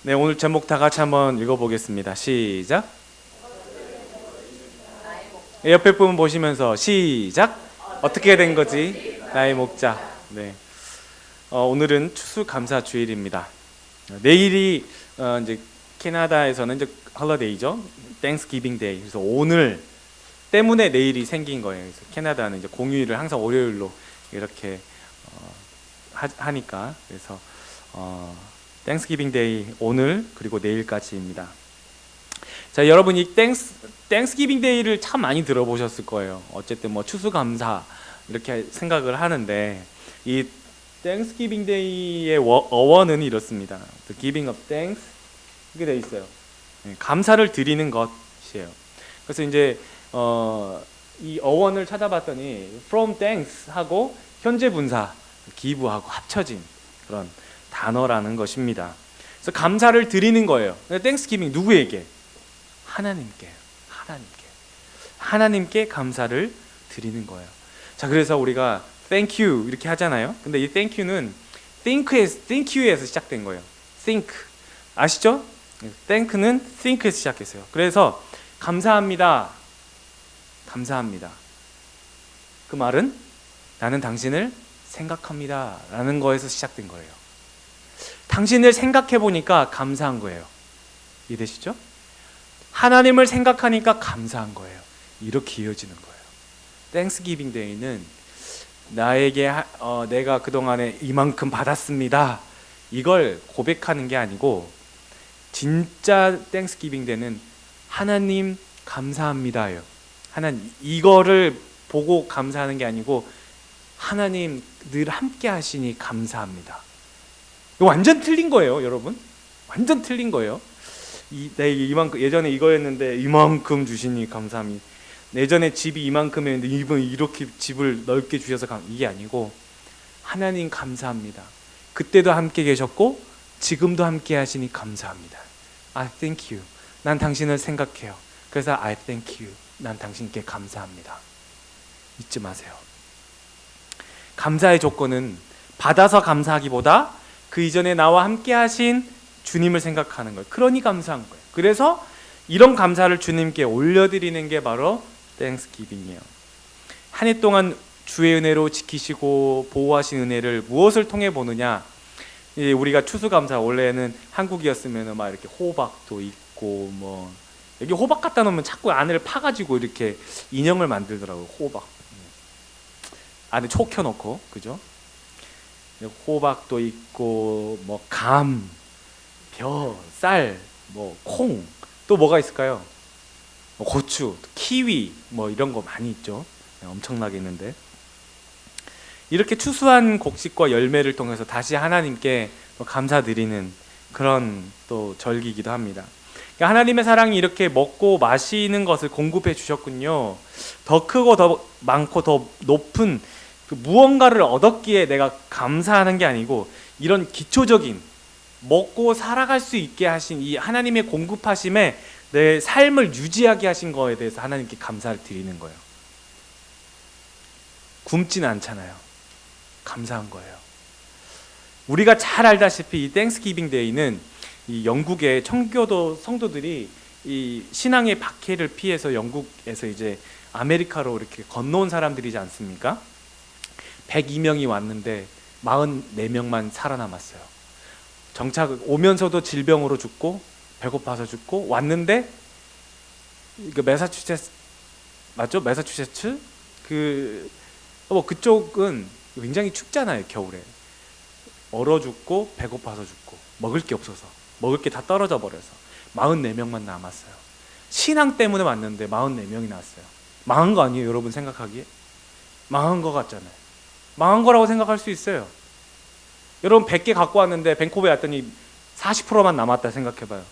네, 오늘 제목 다 같이 한번 읽어보겠습니다. 시작. 네, 옆에 부분 보시면서 시작. 어떻게 된 거지? 나의 목자. 네. 오늘은 추수감사주일입니다. 내일이 이제 캐나다에서는 이제 홀리데이죠. Thanksgiving Day. 그래서 오늘 때문에 내일이 생긴 거예요. 그래서 캐나다는 이제 공휴일을 항상 월요일로 이렇게 하니까 그래서 Thanksgiving Day 오늘 그리고 내일까지입니다. 자, 여러분 이 Thanksgiving Day를 참 많이 들어보셨을 거예요. 어쨌든 뭐 추수감사 이렇게 생각을 하는데 이 Thanksgiving Day의 어원은 이렇습니다. The giving of thanks 이렇게 돼 있어요. 감사를 드리는 것이에요. 그래서 이제 이 어원을 찾아봤더니 from thanks 하고 현재 분사 give하고 합쳐진 그런 단어라는 것입니다. 그래서 감사를 드리는 거예요. Thanksgiving 누구에게? 하나님께 감사를 드리는 거예요. 자, 그래서 우리가 thank you 이렇게 하잖아요. 근데 이 thank you는 think you에서 시작된 거예요. think 아시죠? thank는 think에서 시작했어요. 그래서 감사합니다. 그 말은 나는 당신을 생각합니다 라는 거에서 시작된 거예요. 당신을 생각해 보니까 감사한 거예요. 이해되시죠? 하나님을 생각하니까 감사한 거예요. 이렇게 이어지는 거예요. Thanksgiving Day는 나에게 내가 그동안에 이만큼 받았습니다 이걸 고백하는 게 아니고 진짜 Thanksgiving Day는 하나님 감사합니다예요. 하나님 이거를 보고 감사하는 게 아니고 하나님 늘 함께 하시니 감사합니다. 이거 완전 틀린 거예요, 여러분. 완전 틀린 거예요. 이만큼 예전에 이거였는데 이만큼 주시니 감사합니다. 예전에 집이 이만큼이었는데 이번 이렇게 집을 넓게 주셔서 이게 아니고 하나님 감사합니다. 그때도 함께 계셨고 지금도 함께 하시니 감사합니다. I thank you. 난 당신을 생각해요. 그래서 I thank you. 난 당신께 감사합니다. 잊지 마세요. 감사의 조건은 받아서 감사하기보다 그 이전에 나와 함께 하신 주님을 생각하는 거예요. 그러니 감사한 거예요. 그래서 이런 감사를 주님께 올려드리는 게 바로 Thanksgiving이에요. 한 해 동안 주의 은혜로 지키시고 보호하신 은혜를 무엇을 통해 보느냐? 우리가 추수감사 원래는 한국이었으면 막 이렇게 호박도 있고 뭐 여기 호박 갖다 놓으면 자꾸 안을 파가지고 이렇게 인형을 만들더라고요. 호박 안에 초 켜놓고 그죠? 호박도 있고 뭐 감, 벼, 쌀, 뭐 콩, 또 뭐가 있을까요? 뭐 고추, 키위 뭐 이런 거 많이 있죠. 엄청나게 있는데 이렇게 추수한 곡식과 열매를 통해서 다시 하나님께 감사드리는 그런 또 절기이기도 합니다. 그러니까 하나님의 사랑이 이렇게 먹고 마시는 것을 공급해 주셨군요. 더 크고 더 많고 더 높은 그 무언가를 얻었기에 내가 감사하는 게 아니고 이런 기초적인 먹고 살아갈 수 있게 하신 이 하나님의 공급하심에 내 삶을 유지하게 하신 거에 대해서 하나님께 감사를 드리는 거예요. 굶지는 않잖아요. 감사한 거예요. 우리가 잘 알다시피 이 땡스기빙 데이는 이 영국의 청교도 성도들이 이 신앙의 박해를 피해서 영국에서 이제 아메리카로 이렇게 건너온 사람들이지 않습니까? 102명이 왔는데 44명만 살아남았어요. 정착 오면서도 질병으로 죽고 배고파서 죽고 왔는데 그 매사추세츠 맞죠? 매사추세츠 그쪽은 굉장히 춥잖아요. 겨울에 얼어 죽고 배고파서 죽고 먹을 게 없어서 먹을 게 다 떨어져 버려서 44명만 남았어요. 신앙 때문에 왔는데 44명이 나왔어요. 망한 거 아니에요? 여러분 생각하기에 망한 거 같잖아요. 망한 거라고 생각할 수 있어요. 여러분 100개 갖고 왔는데 밴쿠버에 왔더니 40%만 남았다 생각해봐요.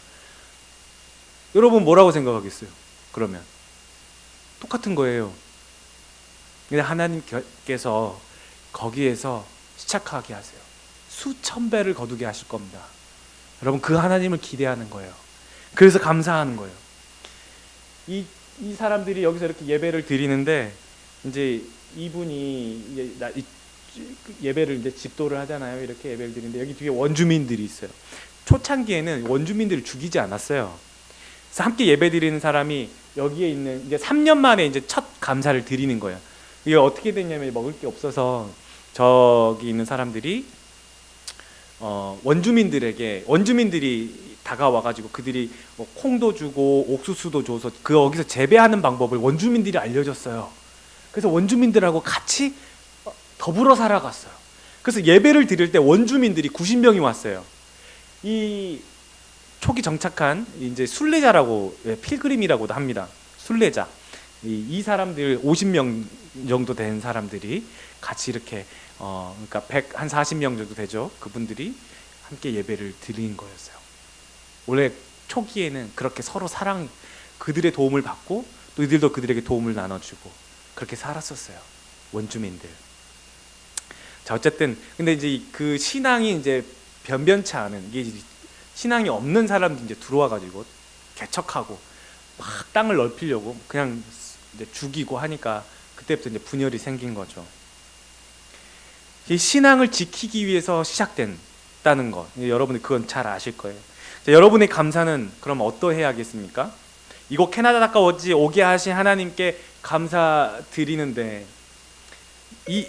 여러분 뭐라고 생각하겠어요? 그러면 똑같은 거예요. 근데 하나님께서 거기에서 시착하게 하세요. 수천 배를 거두게 하실 겁니다. 여러분 그 하나님을 기대하는 거예요. 그래서 감사하는 거예요. 이 사람들이 여기서 이렇게 예배를 드리는데 이제 이분이 이제 예배를 이제 집도를 하잖아요. 이렇게 예배를 드리는데 여기 뒤에 원주민들이 있어요. 초창기에는 원주민들을 죽이지 않았어요. 그래서 함께 예배드리는 사람이 여기에 있는 이제 3년 만에 이제 첫 감사를 드리는 거예요. 이게 어떻게 됐냐면 먹을 게 없어서 저기 있는 사람들이 원주민들이 다가와가지고 그들이 뭐 콩도 주고 옥수수도 줘서 그 거기서 재배하는 방법을 원주민들이 알려줬어요. 그래서 원주민들하고 같이 더불어 살아갔어요. 그래서 예배를 드릴 때 원주민들이 90명이 왔어요. 이 초기 정착한 이제 순례자라고, 필그림이라고도 합니다. 순례자. 이 사람들 50명 정도 된 사람들이 같이 이렇게 그러니까 140명 정도 되죠. 그분들이 함께 예배를 드린 거였어요. 원래 초기에는 그렇게 서로 그들의 도움을 받고 또 이들도 그들에게 도움을 나눠주고 그렇게 살았었어요. 원주민들. 자, 어쨌든 근데 이제 그 신앙이 이제 변변치 않은, 이게 신앙이 없는 사람들이 이제 들어와가지고 개척하고 막 땅을 넓히려고 그냥 이제 죽이고 하니까 그때부터 이제 분열이 생긴 거죠. 이 신앙을 지키기 위해서 시작된다는 것, 여러분이 그건 잘 아실 거예요. 자, 여러분의 감사는 그럼 어떠해야겠습니까? 이곳 캐나다까지 오게 하신 하나님께 감사드리는데, 이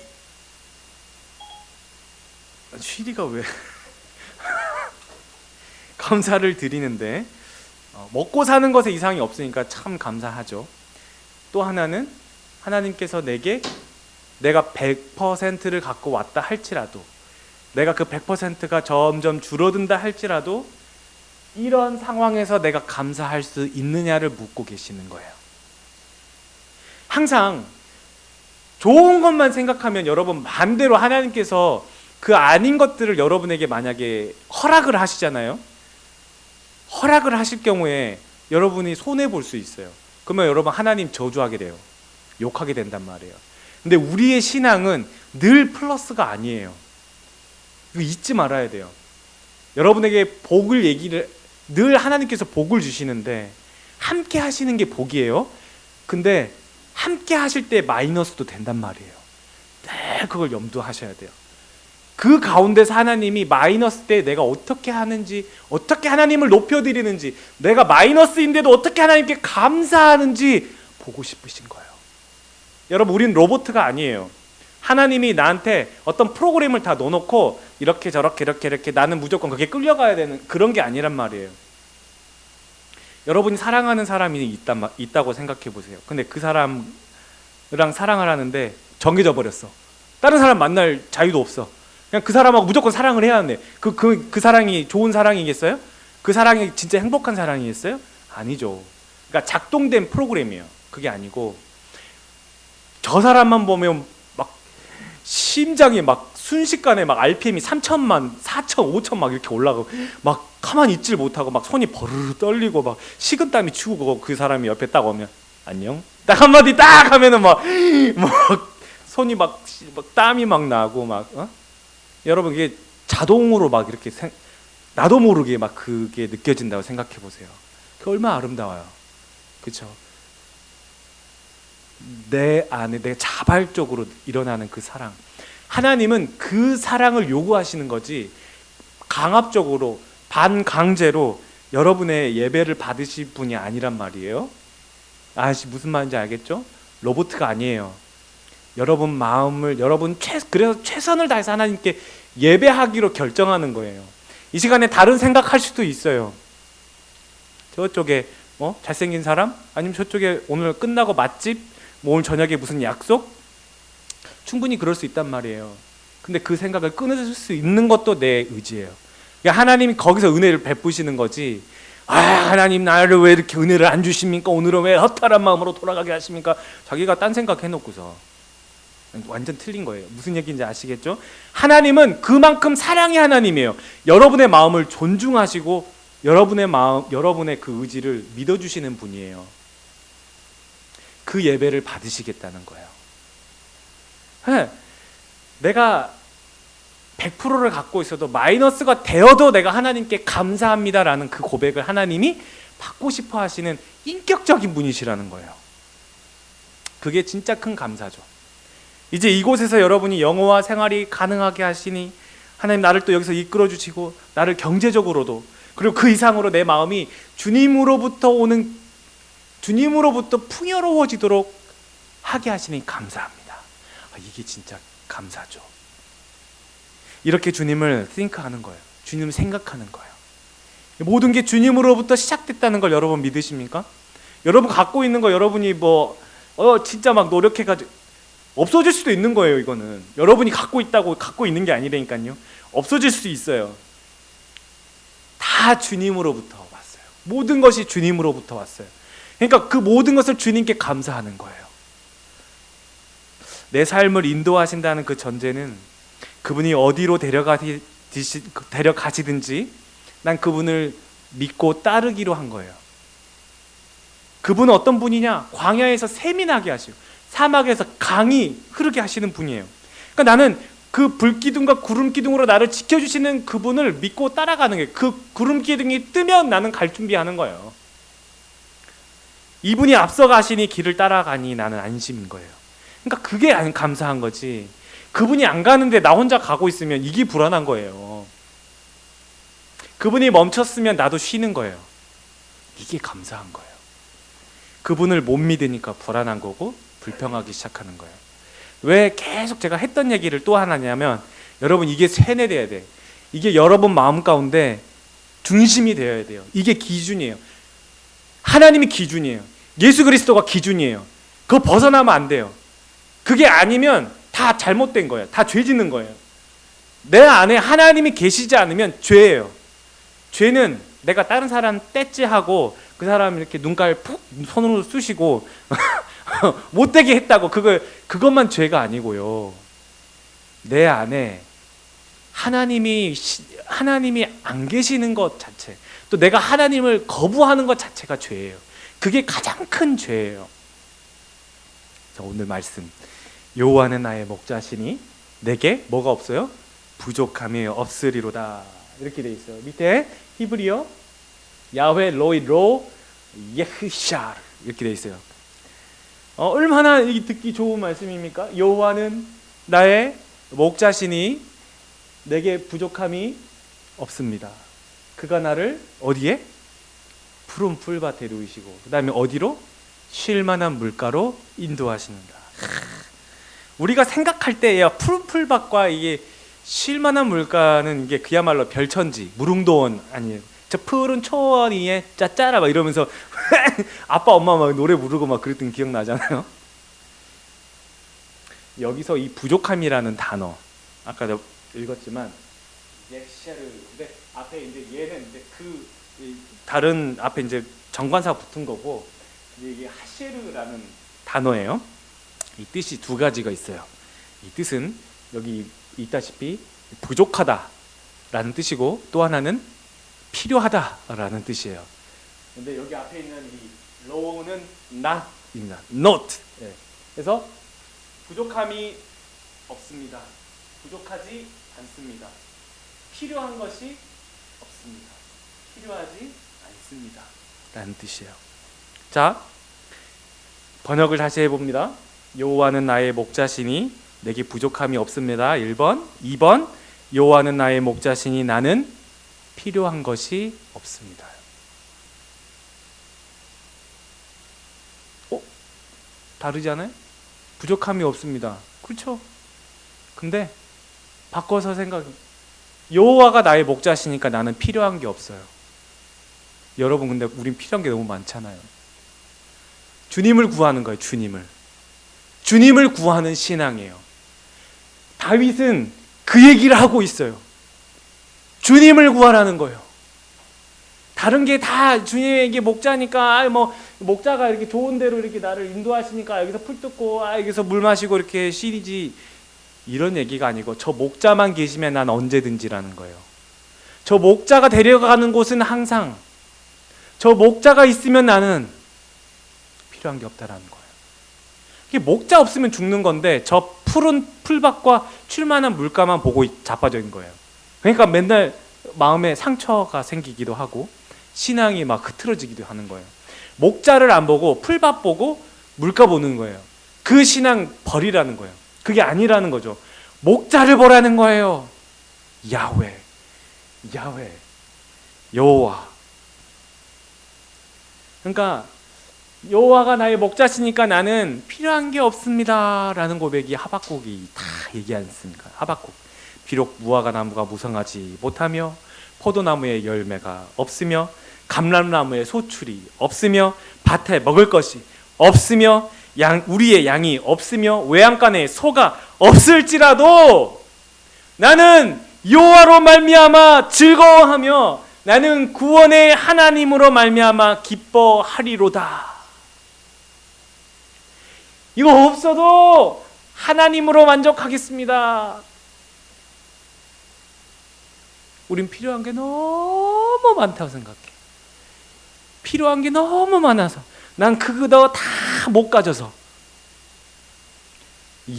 쉬리가 왜 감사를 드리는데 먹고 사는 것에 이상이 없으니까 참 감사하죠. 또 하나는 하나님께서 내가 100%를 갖고 왔다 할지라도, 내가 그 100%가 점점 줄어든다 할지라도 이런 상황에서 내가 감사할 수 있느냐를 묻고 계시는 거예요. 항상 좋은 것만 생각하면 여러분 반대로 하나님께서 그 아닌 것들을 여러분에게 만약에 허락을 하시잖아요. 허락을 하실 경우에 여러분이 손해볼 수 있어요. 그러면 여러분 하나님 저주하게 돼요. 욕하게 된단 말이에요. 근데 우리의 신앙은 늘 플러스가 아니에요. 이거 잊지 말아야 돼요. 여러분에게 늘 하나님께서 복을 주시는데 함께 하시는 게 복이에요. 근데 함께 하실 때 마이너스도 된단 말이에요. 늘 그걸 염두하셔야 돼요. 그 가운데서 하나님이 마이너스 때 내가 어떻게 하는지, 어떻게 하나님을 높여드리는지, 내가 마이너스인데도 어떻게 하나님께 감사하는지 보고 싶으신 거예요. 여러분, 우린 로봇가 아니에요. 하나님이 나한테 어떤 프로그램을 다 넣어놓고 이렇게 저렇게 이렇게 나는 무조건 그게 끌려가야 되는 그런 게 아니란 말이에요. 여러분이 사랑하는 사람이 있다고 생각해 보세요. 근데 그 사람이랑 사랑을 하는데 정해져 버렸어. 다른 사람 만날 자유도 없어. 그냥 그 사람하고 무조건 사랑을 해야 하는데 그 사랑이 좋은 사랑이겠어요? 그 사랑이 진짜 행복한 사랑이겠어요? 아니죠. 그러니까 작동된 프로그램이에요. 그게 아니고 저 사람만 보면 막 심장이 막 순식간에 막 RPM이 3천만, 4천, 5천 막 이렇게 올라가고 막 가만히 있질 못하고 막 손이 버르르 떨리고 막 식은땀이 치고 그 사람이 옆에 딱 오면 안녕? 딱 한마디 딱 하면은 막 손이 막 땀이 막 나고 막 여러분 이게 자동으로 막 이렇게 나도 모르게 막 그게 느껴진다고 생각해 보세요. 그게 얼마나 아름다워요. 그렇죠? 내 안에 내 자발적으로 일어나는 그 사랑. 하나님은 그 사랑을 요구하시는 거지 강압적으로 반강제로 여러분의 예배를 받으실 분이 아니란 말이에요. 무슨 말인지 알겠죠? 로봇가 아니에요. 여러분 마음을 그래서 최선을 다해서 하나님께 예배하기로 결정하는 거예요. 이 시간에 다른 생각할 수도 있어요. 저쪽에 잘생긴 사람? 아니면 저쪽에 오늘 끝나고 맛집? 오늘 저녁에 무슨 약속? 충분히 그럴 수 있단 말이에요. 근데 그 생각을 끊을 수 있는 것도 내 의지예요. 그러니까 하나님이 거기서 은혜를 베푸시는 거지. 하나님 나를 왜 이렇게 은혜를 안 주십니까? 오늘은 왜 허탈한 마음으로 돌아가게 하십니까? 자기가 딴 생각 해놓고서 완전 틀린 거예요. 무슨 얘기인지 아시겠죠? 하나님은 그만큼 사랑의 하나님이에요. 여러분의 마음을 존중하시고 여러분의 그 의지를 믿어주시는 분이에요. 그 예배를 받으시겠다는 거예요. 내가 100%를 갖고 있어도 마이너스가 되어도 내가 하나님께 감사합니다라는 그 고백을 하나님이 받고 싶어 하시는 인격적인 분이시라는 거예요. 그게 진짜 큰 감사죠. 이제 이곳에서 여러분이 영어와 생활이 가능하게 하시니 하나님 나를 또 여기서 이끌어 주시고 나를 경제적으로도 그리고 그 이상으로 내 마음이 주님으로부터 풍요로워지도록 하게 하시니 감사합니다. 이게 진짜 감사죠. 이렇게 주님을 think하는 거예요. 주님을 생각하는 거예요. 모든 게 주님으로부터 시작됐다는 걸 여러분 믿으십니까? 여러분 갖고 있는 거 여러분이 진짜 막 노력해가지고 없어질 수도 있는 거예요. 이거는 여러분이 갖고 있다고 갖고 있는 게 아니라니까요. 없어질 수 있어요. 다 주님으로부터 왔어요. 모든 것이 주님으로부터 왔어요. 그러니까 그 모든 것을 주님께 감사하는 거예요. 내 삶을 인도하신다는 그 전제는 그분이 어디로 데려가시든지 난 그분을 믿고 따르기로 한 거예요. 그분은 어떤 분이냐? 광야에서 샘이 나게 하시고 사막에서 강이 흐르게 하시는 분이에요. 그러니까 나는 그 불기둥과 구름기둥으로 나를 지켜주시는 그분을 믿고 따라가는 거예요. 그 구름기둥이 뜨면 나는 갈 준비하는 거예요. 이분이 앞서 가시니 길을 따라가니 나는 안심인 거예요. 그러니까 그게 감사한 거지. 그분이 안 가는데 나 혼자 가고 있으면 이게 불안한 거예요. 그분이 멈췄으면 나도 쉬는 거예요. 이게 감사한 거예요. 그분을 못 믿으니까 불안한 거고 불평하기 시작하는 거예요. 왜 계속 제가 했던 얘기를 또 하나냐면 여러분 이게 세뇌돼야 돼. 이게 여러분 마음 가운데 중심이 되어야 돼요. 이게 기준이에요. 하나님이 기준이에요. 예수 그리스도가 기준이에요. 그거 벗어나면 안 돼요. 그게 아니면 다 잘못된 거예요. 다 죄 짓는 거예요. 내 안에 하나님이 계시지 않으면 죄예요. 죄는 내가 다른 사람 떼찌하고 그 사람 이렇게 눈깔 푹 손으로 쑤시고 못되게 했다고 그것만 죄가 아니고요. 내 안에 하나님이 안 계시는 것 자체, 또 내가 하나님을 거부하는 것 자체가 죄예요. 그게 가장 큰 죄예요. 자, 오늘 말씀 여호와는 나의 목자시니 내게 뭐가 없어요? 부족함이 없으리로다. 이렇게 돼 있어요. 밑에 히브리어 야훼 로이 로 예흐샬 이렇게 돼 있어요. 얼마나 듣기 좋은 말씀입니까? 여호와는 나의 목자시니 내게 부족함이 없습니다. 그가 나를 어디에? 푸른 풀밭에 누이시고 그 다음에 어디로? 쉴 만한 물가로 인도하시는다. 우리가 생각할 때 푸른 풀밭과 이게 쉴 만한 물가는 이게 그야말로 별천지, 무릉도원 아니에요. 저 푸른 초원 위에 짜짜라 막 이러면서 아빠 엄마 막 노래 부르고 막 그랬던 기억 나잖아요. 여기서 이 부족함이라는 단어 아까 읽었지만 근데 앞에 이제 얘는 이제 그 다른 앞에 이제 정관사 붙은 거고 이게 하셰르라는 단어예요. 이 뜻이 두 가지가 있어요. 이 뜻은 여기 있다시피 부족하다라는 뜻이고 또 하나는 필요하다라는 뜻이에요. 근데 여기 앞에 있는 이 low는 not입니다. not. 네. 그래서 부족함이 없습니다. 부족하지 않습니다. 필요한 것이 없습니다. 필요하지 않습니다. 라는 뜻이에요. 자, 번역을 다시 해봅니다. 여호와는 나의 목자시니 내게 부족함이 없습니다. 1번. 2번. 여호와는 나의 목자시니 나는 필요한 것이 없습니다. 다르지 않아요? 부족함이 없습니다. 그렇죠? 근데 바꿔서 생각해. 여호와가 나의 목자시니까 나는 필요한 게 없어요. 여러분 근데 우린 필요한 게 너무 많잖아요. 주님을 구하는 거예요. 주님을 구하는 신앙이에요. 다윗은 그 얘기를 하고 있어요. 주님을 구하라는 거예요. 다른 게 다 주님에게 목자니까 목자가 이렇게 좋은 데로 이렇게 나를 인도하시니까 여기서 풀 뜯고 여기서 물 마시고 이렇게 쉬지 이런 얘기가 아니고 저 목자만 계시면 난 언제든지라는 거예요. 저 목자가 데려가는 곳은 항상 저 목자가 있으면 나는 필요한 게 없다라는 거예요. 이게 목자 없으면 죽는 건데 저 푸른 풀밭과 쉴만한 물가만 보고 자빠져 있는 거예요. 그러니까 맨날 마음에 상처가 생기기도 하고 신앙이 막 흐트러지기도 하는 거예요. 목자를 안 보고 풀밭 보고 물가 보는 거예요. 그 신앙 버리라는 거예요. 그게 아니라는 거죠. 목자를 보라는 거예요. 야훼, 야훼, 여호와. 그러니까 여호와가 나의 목자시니까 나는 필요한 게 없습니다 라는 고백이 하박국이 다 얘기하지 않습니까? 하박국. 비록 무화과 나무가 무성하지 못하며 포도나무에 열매가 없으며 감람나무에 소출이 없으며 밭에 먹을 것이 없으며 우리의 양이 없으며 외양간에 소가 없을지라도 나는 여호와로 말미암아 즐거워하며 나는 구원의 하나님으로 말미암아 기뻐하리로다. 이거 없어도 하나님으로 만족하겠습니다. 우린 필요한 게 너무 많다고 생각해. 필요한 게 너무 많아서 난 그거 다 못 가져서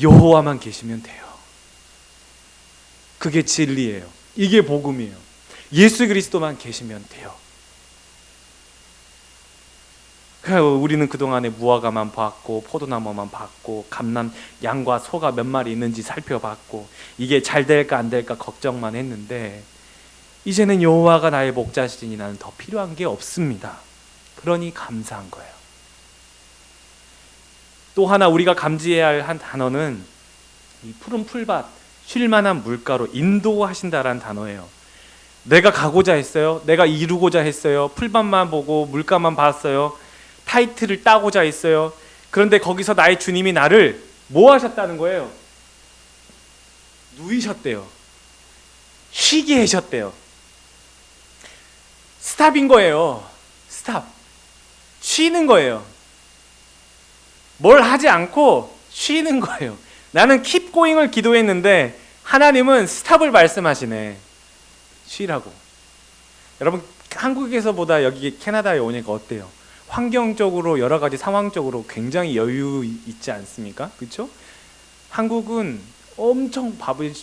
여호와만 계시면 돼요. 그게 진리예요. 이게 복음이에요. 예수 그리스도만 계시면 돼요. 우리는 그동안에 무화과만 봤고 포도나무만 봤고 감람 양과 소가 몇 마리 있는지 살펴봤고 이게 잘 될까 안 될까 걱정만 했는데 이제는 여호와가 나의 목자시니 나는 더 필요한 게 없습니다. 그러니 감사한 거예요. 또 하나 우리가 감지해야 할 한 단어는 이 푸른 풀밭, 쉴만한 물가로 인도하신다라는 단어예요. 내가 가고자 했어요. 내가 이루고자 했어요. 풀밭만 보고 물가만 봤어요. 타이틀을 따고자 했어요. 그런데 거기서 나의 주님이 나를 뭐 하셨다는 거예요? 누이셨대요. 쉬게 하셨대요. 스탑인 거예요. 스탑. 쉬는 거예요. 뭘 하지 않고 쉬는 거예요. 나는 keep going을 기도했는데 하나님은 스탑을 말씀하시네. 쉬라고. 여러분 한국에서보다 여기 캐나다에 오니까 어때요? 환경적으로 여러 가지 상황적으로 굉장히 여유 있지 않습니까? 그렇죠? 한국은 엄청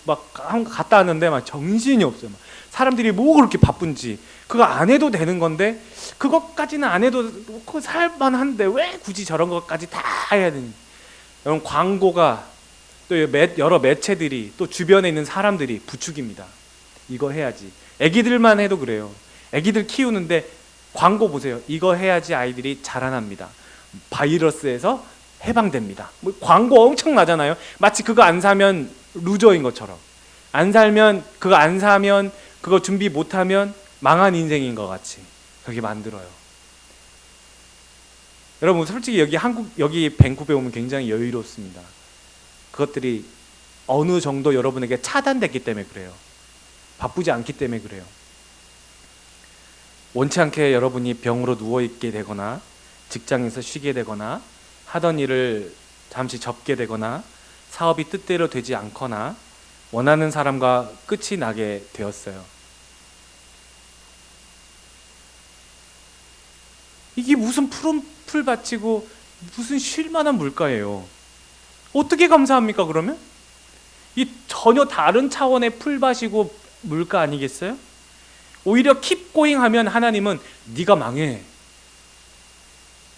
막 갔다 왔는데 막 정신이 없어요. 막 사람들이 뭐 그렇게 바쁜지 그거 안 해도 되는 건데 그것까지는 안 해도 그거 살만한데 왜 굳이 저런 것까지 다 해야 되니? 여러분 광고가 또 여러 매체들이 또 주변에 있는 사람들이 부추깁니다. 이거 해야지. 애기들만 해도 그래요. 애기들 키우는데 광고 보세요. 이거 해야지 아이들이 자라납니다. 바이러스에서 해방됩니다. 뭐 광고 엄청 나잖아요. 마치 그거 안 사면 루저인 것처럼. 그거 안 사면 그거 준비 못하면 망한 인생인 것 같이 그렇게 만들어요. 여러분 솔직히 여기 밴쿠버에 오면 굉장히 여유롭습니다. 그것들이 어느 정도 여러분에게 차단됐기 때문에 그래요. 바쁘지 않기 때문에 그래요. 원치 않게 여러분이 병으로 누워있게 되거나 직장에서 쉬게 되거나 하던 일을 잠시 접게 되거나 사업이 뜻대로 되지 않거나 원하는 사람과 끝이 나게 되었어요. 이게 무슨 푸른 풀밭이고 무슨 쉴만한 물가예요. 어떻게 감사합니까 그러면? 이 전혀 다른 차원의 풀밭이고 물가 아니겠어요? 오히려 keep going 하면 하나님은 네가 망해.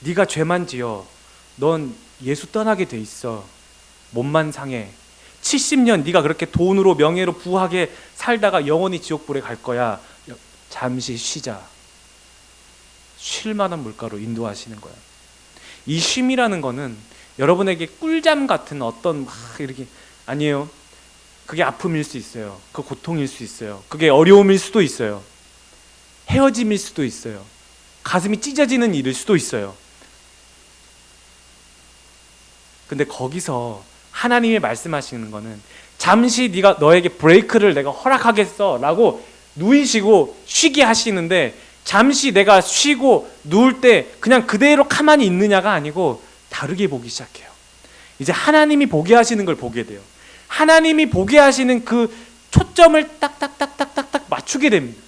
네가 죄만 지어. 넌 예수 떠나게 돼 있어. 몸만 상해. 70년 네가 그렇게 돈으로 명예로 부하게 살다가 영원히 지옥불에 갈 거야. 잠시 쉬자. 쉴 만한 물가로 인도하시는 거야. 이 쉼이라는 거는 여러분에게 꿀잠 같은 어떤 막 이렇게 아니에요. 그게 아픔일 수 있어요. 그 고통일 수 있어요. 그게 어려움일 수도 있어요. 헤어짐일 수도 있어요. 가슴이 찢어지는 일일 수도 있어요. 근데 거기서 하나님이 말씀하시는 거는 잠시 너에게 브레이크를 내가 허락하겠어 라고 누이시고 쉬게 하시는데 잠시 내가 쉬고 누울 때 그냥 그대로 가만히 있느냐가 아니고 다르게 보기 시작해요. 이제 하나님이 보게 하시는 걸 보게 돼요. 하나님이 보게 하시는 그 초점을 딱딱딱딱딱딱 맞추게 됩니다.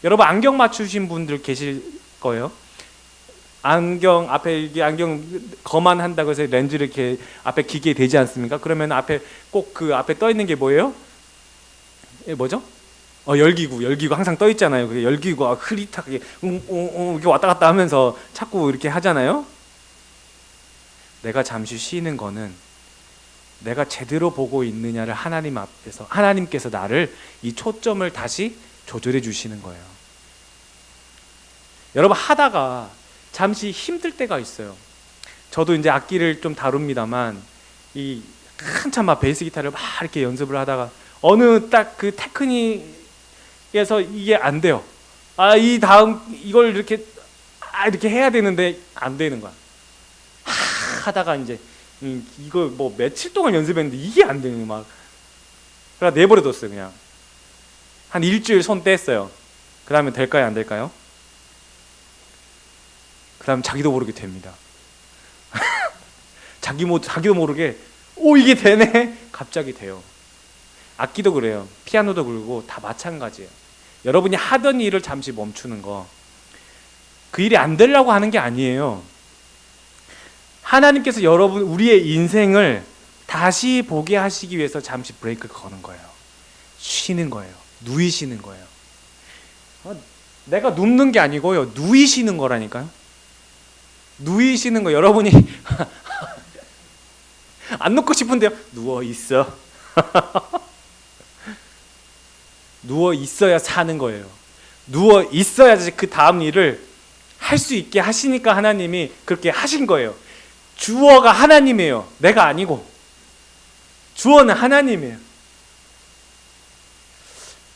여러분 안경 맞추신 분들 계실 거예요. 안경 앞에 이게 안경 거만한다고 해서 렌즈를 이렇게 앞에 기계에 대지 않습니까? 그러면 앞에 꼭 그 앞에 떠 있는 게 뭐예요? 뭐죠? 열기구 항상 떠 있잖아요. 그 열기구가 흐릿하게 이렇게 왔다 갔다 하면서 자꾸 이렇게 하잖아요. 내가 잠시 쉬는 거는 내가 제대로 보고 있느냐를 하나님 앞에서 하나님께서 나를 이 초점을 다시 조절해 주시는 거예요. 여러분 하다가 잠시 힘들 때가 있어요. 저도 이제 악기를 좀 다룹니다만 이 한참 막 베이스 기타를 막 이렇게 연습을 하다가 어느 딱 그 테크닉에서 이게 안 돼요. 이 다음 이걸 이렇게 이렇게 해야 되는데 안 되는 거야. 하다가 이제 이거 뭐 며칠 동안 연습했는데 이게 안 되는 막. 그래서 내버려뒀어요. 그냥 한 일주일 손 뗐어요. 그 다음에 될까요 안 될까요? 그 다음 자기도 모르게 됩니다. 자기도 모르게 이게 되네. 갑자기 돼요. 악기도 그래요. 피아노도 그러고 다 마찬가지예요. 여러분이 하던 일을 잠시 멈추는 거, 그 일이 안 되려고 하는 게 아니에요. 하나님께서 여러분 우리의 인생을 다시 보게 하시기 위해서 잠시 브레이크를 거는 거예요. 쉬는 거예요. 누이시는 거예요. 내가 눕는 게 아니고요. 누이시는 거라니까요. 누이시는 거. 여러분이 안 눕고 싶은데요. 누워 있어. 누워 있어야 사는 거예요. 누워 있어야지 그 다음 일을 할 수 있게 하시니까 하나님이 그렇게 하신 거예요. 주어가 하나님이에요. 내가 아니고. 주어는 하나님이에요.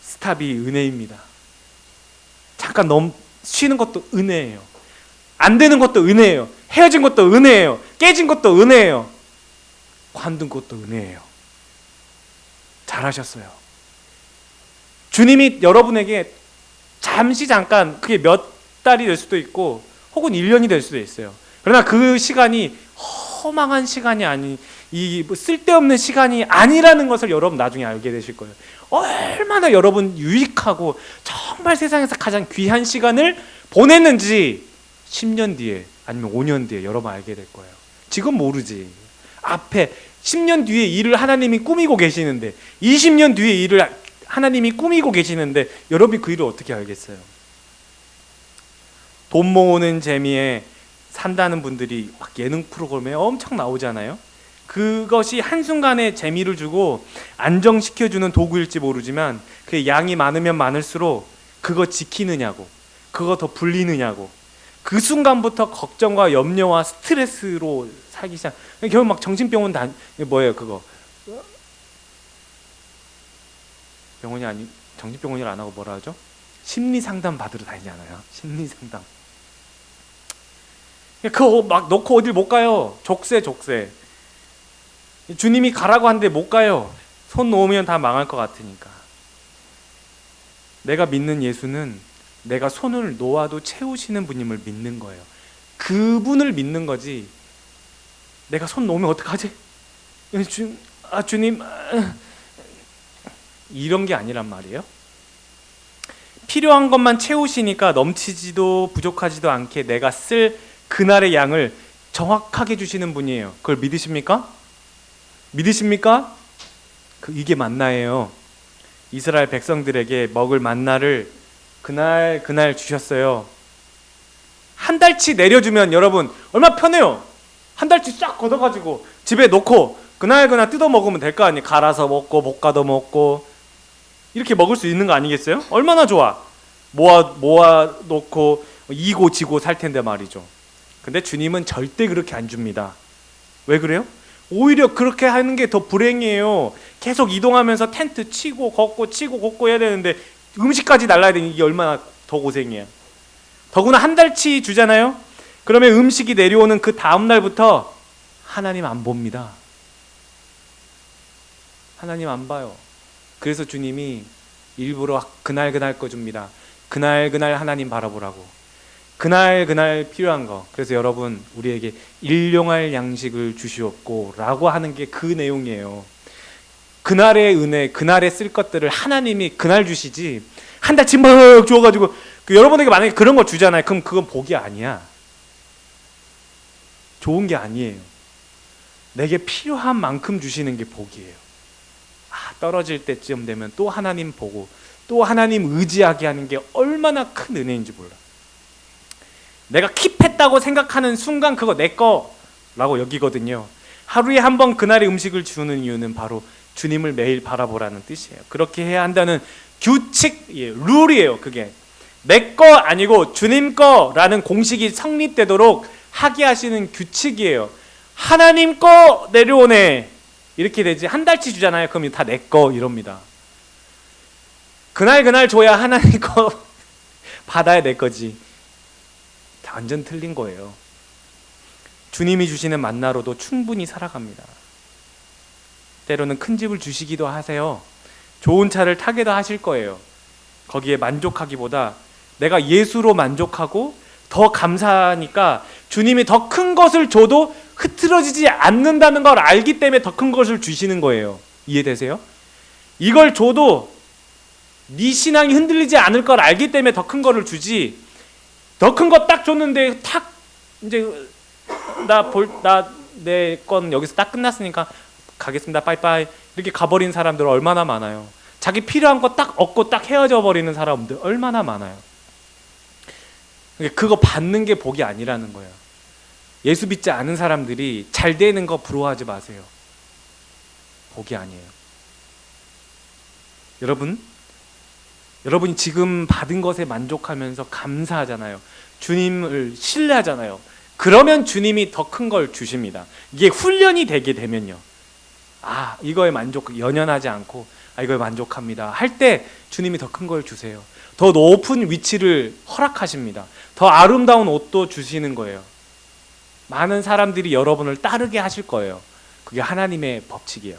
스탑이 은혜입니다. 잠깐 쉬는 것도 은혜예요. 안 되는 것도 은혜예요. 헤어진 것도 은혜예요. 깨진 것도 은혜예요. 관둔 것도 은혜예요. 잘하셨어요. 주님이 여러분에게 잠깐 그게 몇 달이 될 수도 있고 혹은 1년이 될 수도 있어요. 그러나 그 시간이 허망한 시간이 아니, 뭐 쓸데없는 시간이 아니라는 것을 여러분 나중에 알게 되실 거예요. 얼마나 여러분 유익하고 정말 세상에서 가장 귀한 시간을 보냈는지 10년 뒤에 아니면 5년 뒤에 여러분 알게 될 거예요. 지금 모르지. 앞에 10년 뒤에 일을 하나님이 꾸미고 계시는데 20년 뒤에 일을 하나님이 꾸미고 계시는데 여러분이 그 일을 어떻게 알겠어요? 돈 모으는 재미에 산다는 분들이 막 예능 프로그램에 엄청 나오잖아요. 그것이 한순간에 재미를 주고 안정시켜주는 도구일지 모르지만 그 양이 많으면 많을수록 그거 지키느냐고, 그거 더 불리느냐고, 그 순간부터 걱정과 염려와 스트레스로 살기 시작. 결국 막 정신병원 뭐예요 그거? 병원이 아니 정신병원이라 안 하고 뭐라 하죠? 심리 상담 받으러 다니잖아요. 심리 상담. 그거 막 놓고 어딜 못 가요. 족쇄. 주님이 가라고 하는데 못 가요. 손 놓으면 다 망할 것 같으니까. 내가 믿는 예수는 내가 손을 놓아도 채우시는 분임을 믿는 거예요. 그분을 믿는 거지. 내가 손 놓으면 어떡하지? 주님 이런 게 아니란 말이에요. 필요한 것만 채우시니까 넘치지도 부족하지도 않게 내가 쓸 그날의 양을 정확하게 주시는 분이에요. 그걸 믿으십니까? 믿으십니까? 이게 만나예요. 이스라엘 백성들에게 먹을 만나를 그날 주셨어요. 한 달치 내려주면 여러분 얼마나 편해요. 한 달치 싹 걷어가지고 집에 놓고 그날 뜯어 먹으면 될 거 아니에요. 갈아서 먹고 볶아도 먹고 이렇게 먹을 수 있는 거 아니겠어요? 얼마나 좋아. 모아 놓고 이고 지고 살 텐데 말이죠. 근데 주님은 절대 그렇게 안 줍니다. 왜 그래요? 오히려 그렇게 하는 게 더 불행이에요. 계속 이동하면서 텐트 치고 걷고 해야 되는데 음식까지 날라야 되니 이게 얼마나 더 고생이야. 더구나 한 달치 주잖아요. 그러면 음식이 내려오는 그 다음 날부터 하나님 안 봅니다. 하나님 안 봐요. 그래서 주님이 일부러 그날 거 줍니다. 그날 하나님 바라보라고. 그날 필요한 거. 그래서 여러분 우리에게 일용할 양식을 주시옵고 라고 하는 게 그 내용이에요. 그날의 은혜, 그날에 쓸 것들을 하나님이 그날 주시지 한 달치 막 주어가지고 여러분에게 만약에 그런 거 주잖아요. 그럼 그건 복이 아니야. 좋은 게 아니에요. 내게 필요한 만큼 주시는 게 복이에요. 떨어질 때쯤 되면 또 하나님 보고 또 하나님 의지하게 하는 게 얼마나 큰 은혜인지 몰라. 내가 킵했다고 생각하는 순간 그거 내 거라고 여기거든요. 하루에 한 번 그날의 음식을 주는 이유는 바로 주님을 매일 바라보라는 뜻이에요. 그렇게 해야 한다는 규칙, 룰이에요. 그게 내 거 아니고 주님 거라는 공식이 성립되도록 하게 하시는 규칙이에요. 하나님 거 내려오네 이렇게 되지. 한 달치 주잖아요. 그럼 다 내 거 이럽니다. 그날 줘야 하나님 거 받아야 내 거지. 다 완전 틀린 거예요. 주님이 주시는 만나로도 충분히 살아갑니다. 때로는 큰 집을 주시기도 하세요. 좋은 차를 타게도 하실 거예요. 거기에 만족하기보다 내가 예수로 만족하고 더 감사하니까 주님이 더 큰 것을 줘도 흐트러지지 않는다는 걸 알기 때문에 더 큰 것을 주시는 거예요. 이해되세요? 이걸 줘도 네 신앙이 흔들리지 않을 걸 알기 때문에 더 큰 거를 주지. 더 큰 거 딱 줬는데 탁 이제 내 건 여기서 딱 끝났으니까 가겠습니다. 빠이빠이 이렇게 가버린 사람들 얼마나 많아요. 자기 필요한 거 딱 얻고 딱 헤어져 버리는 사람들 얼마나 많아요. 그거 받는 게 복이 아니라는 거예요. 예수 믿지 않은 사람들이 잘 되는 거 부러워하지 마세요. 복이 아니에요. 여러분이 지금 받은 것에 만족하면서 감사하잖아요. 주님을 신뢰하잖아요. 그러면 주님이 더 큰 걸 주십니다. 이게 훈련이 되게 되면요. 이거에 연연하지 않고 이거에 만족합니다 할 때 주님이 더 큰 걸 주세요. 더 높은 위치를 허락하십니다. 더 아름다운 옷도 주시는 거예요. 많은 사람들이 여러분을 따르게 하실 거예요. 그게 하나님의 법칙이에요.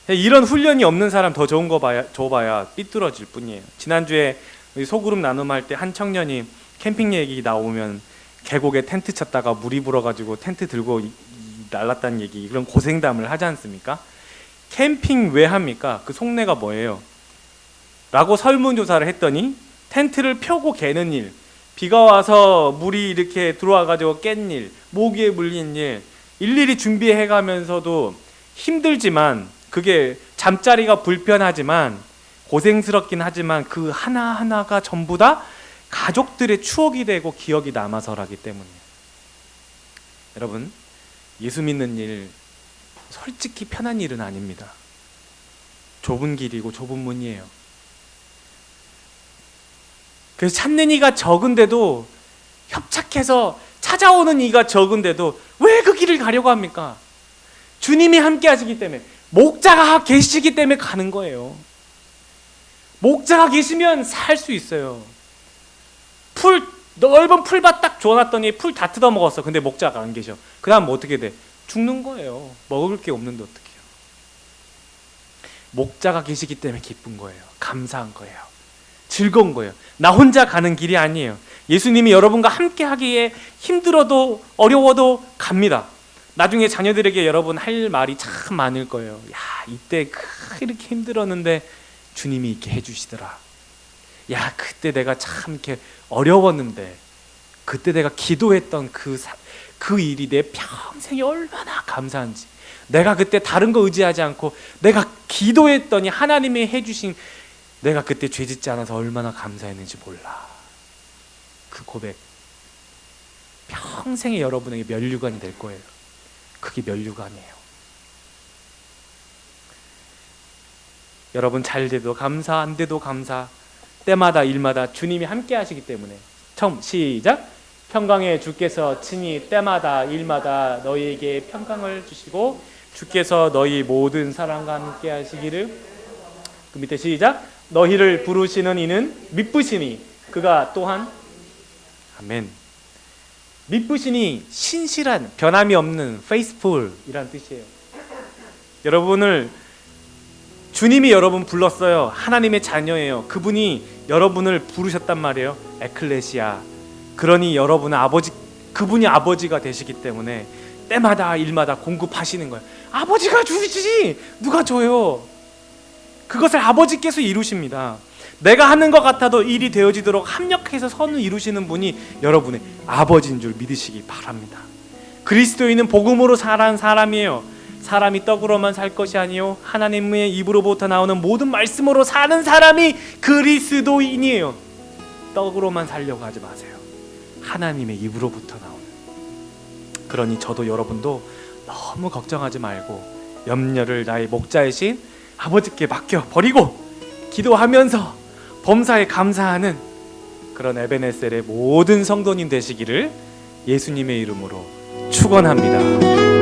이런 훈련이 없는 사람 더 좋은 거 줘봐야 삐뚤어질 뿐이에요. 지난주에 소그룹 나눔할 때 한 청년이 캠핑 얘기 나오면 계곡에 텐트 쳤다가 물이 불어가지고 텐트 들고 날랐다는 얘기, 그런 고생담을 하지 않습니까? 캠핑 왜 합니까? 그 속내가 뭐예요? 라고 설문조사를 했더니 텐트를 펴고 개는 일, 비가 와서 물이 이렇게 들어와가지고 깬 일, 모기에 물린 일, 일일이 준비해가면서도 힘들지만 그게 잠자리가 불편하지만 고생스럽긴 하지만 그 하나하나가 전부 다 가족들의 추억이 되고 기억이 남아서라기 때문이에요. 여러분, 예수 믿는 일 솔직히 편한 일은 아닙니다. 좁은 길이고 좁은 문이에요. 그래서 찾는 이가 적은데도, 협착해서 찾아오는 이가 적은데도 왜 그 길을 가려고 합니까? 주님이 함께 하시기 때문에, 목자가 계시기 때문에 가는 거예요. 목자가 계시면 살 수 있어요. 넓은 풀밭 딱 줘놨더니 풀 다 뜯어먹었어. 근데 목자가 안 계셔. 그 다음 어떻게 돼? 죽는 거예요. 먹을 게 없는데 어떡해요. 목자가 계시기 때문에 기쁜 거예요. 감사한 거예요. 즐거운 거예요. 나 혼자 가는 길이 아니에요. 예수님이 여러분과 함께 하기에 힘들어도 어려워도 갑니다. 나중에 자녀들에게 여러분 할 말이 참 많을 거예요. 야, 이때 이렇게 힘들었는데 주님이 이렇게 해주시더라. 야, 그때 내가 참 이렇게 어려웠는데 그때 내가 기도했던 그 일이 내 평생에 얼마나 감사한지, 내가 그때 다른 거 의지하지 않고 내가 기도했더니 하나님이 해주신, 내가 그때 죄짓지 않아서 얼마나 감사했는지 몰라. 그 고백 평생에 여러분에게 면류관이 될 거예요. 그게 면류관이에요. 여러분 잘 돼도 감사, 안 돼도 감사, 때마다 일마다 주님이 함께 하시기 때문에. 처음 시작. 평강의 주께서 친히 때마다 일마다 너희에게 평강을 주시고 주께서 너희 모든 사람과 함께 하시기를. 그 밑에 시작. 너희를 부르시는 이는 미쁘시니 그가 또한. 아멘. 미쁘시니 신실한, 변함이 없는, faithful이란 뜻이에요. 여러분을 주님이 여러분 불렀어요. 하나님의 자녀예요. 그분이 여러분을 부르셨단 말이에요. 에클레시아. 그러니 여러분은 그분이 아버지가 되시기 때문에 때마다 일마다 공급하시는 거예요. 아버지가 주시지 누가 줘요. 그것을 아버지께서 이루십니다. 내가 하는 것 같아도 일이 되어지도록 합력해서 선을 이루시는 분이 여러분의 아버지인 줄 믿으시기 바랍니다. 그리스도인은 복음으로 사는 사람이에요. 사람이 떡으로만 살 것이 아니요 하나님의 입으로부터 나오는 모든 말씀으로 사는 사람이 그리스도인이에요. 떡으로만 살려고 하지 마세요. 하나님의 입으로부터 나오는 그러니 저도 여러분도 너무 걱정하지 말고 염려를 나의 목자이신 아버지께 맡겨 버리고 기도하면서 범사에 감사하는 그런 에베네셀의 모든 성도님 되시기를 예수님의 이름으로 축원합니다.